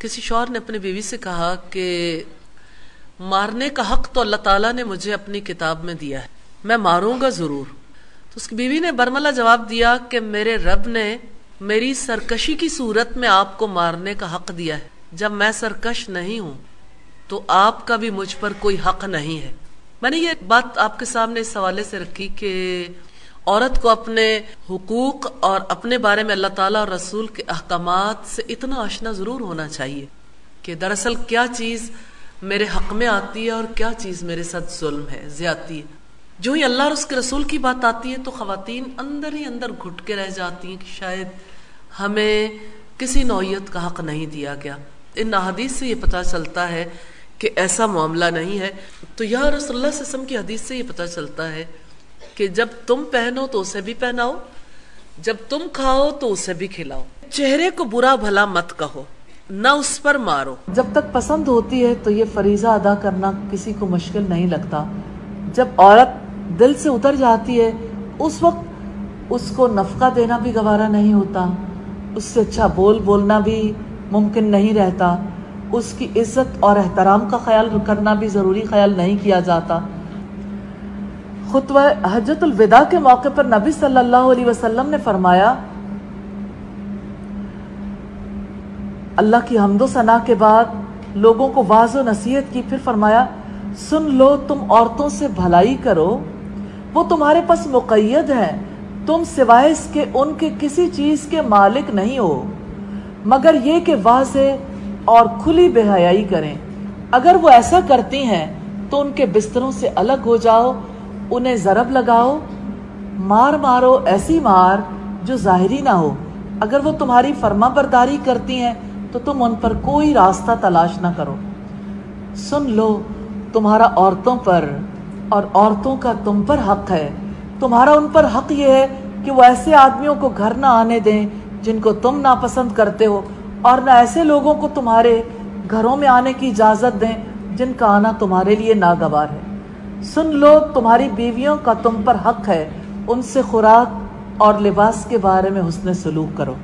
کسی شوہر نے اپنی بیوی سے کہا کہ مارنے کا حق تو اللہ تعالیٰ نے مجھے اپنی کتاب میں دیا ہے، میں ماروں گا ضرور۔ تو اس کی بیوی نے برملا جواب دیا کہ میرے رب نے میری سرکشی کی صورت میں آپ کو مارنے کا حق دیا ہے، جب میں سرکش نہیں ہوں تو آپ کا بھی مجھ پر کوئی حق نہیں ہے۔ میں نے یہ بات آپ کے سامنے اس حوالے سے رکھی کہ عورت کو اپنے حقوق اور اپنے بارے میں اللہ تعالیٰ اور رسول کے احکامات سے اتنا آشنا ضرور ہونا چاہیے کہ دراصل کیا چیز میرے حق میں آتی ہے اور کیا چیز میرے ساتھ ظلم ہے، زیادتی ہے۔ جو ہی اللہ اور اس کے رسول کی بات آتی ہے تو خواتین اندر ہی اندر گھٹ کے رہ جاتی ہیں کہ شاید ہمیں کسی نوعیت کا حق نہیں دیا گیا۔ ان احادیث سے یہ پتہ چلتا ہے کہ ایسا معاملہ نہیں ہے۔ تو یہاں رسول اللہ صلی اللہ علیہ وسلم کی حدیث سے یہ پتہ چلتا ہے کہ جب تم پہنو تو اسے بھی پہناؤ، جب تم کھاؤ تو اسے بھی کھلاؤ، چہرے کو برا بھلا مت کہو، نہ اس پر مارو۔ جب تک پسند ہوتی ہے تو یہ فریضہ ادا کرنا کسی کو مشکل نہیں لگتا، جب عورت دل سے اتر جاتی ہے اس وقت اس کو نفقہ دینا بھی گوارا نہیں ہوتا، اس سے اچھا بولنا بھی ممکن نہیں رہتا، اس کی عزت اور احترام کا خیال کرنا بھی ضروری خیال نہیں کیا جاتا۔ خطبہ حجۃ الوداع کے موقع پر نبی صلی اللہ علیہ وسلم نے فرمایا، اللہ کی حمد و ثنا کے بعد لوگوں کو واعظ و نصیحت کی، پھر فرمایا سن لو تم عورتوں سے بھلائی کرو، وہ تمہارے پاس مقید ہیں، تم سوائے اس کے ان کے کسی چیز کے مالک نہیں ہو مگر یہ کہ واضح اور کھلی بے حیائی کریں۔ اگر وہ ایسا کرتی ہیں تو ان کے بستروں سے الگ ہو جاؤ، انہیں ضرب لگاؤ، مارو ایسی مار جو ظاہری نہ ہو۔ اگر وہ تمہاری فرما برداری کرتی ہیں تو تم ان پر کوئی راستہ تلاش نہ کرو۔ سن لو تمہارا عورتوں پر اور عورتوں کا تم پر حق ہے، تمہارا ان پر حق یہ ہے کہ وہ ایسے آدمیوں کو گھر نہ آنے دیں جن کو تم ناپسند کرتے ہو، اور نہ ایسے لوگوں کو تمہارے گھروں میں آنے کی اجازت دیں جن کا آنا تمہارے لیے ناگوار ہے۔ سن لو تمہاری بیویوں کا تم پر حق ہے، ان سے خوراک اور لباس کے بارے میں حسن سلوک کرو۔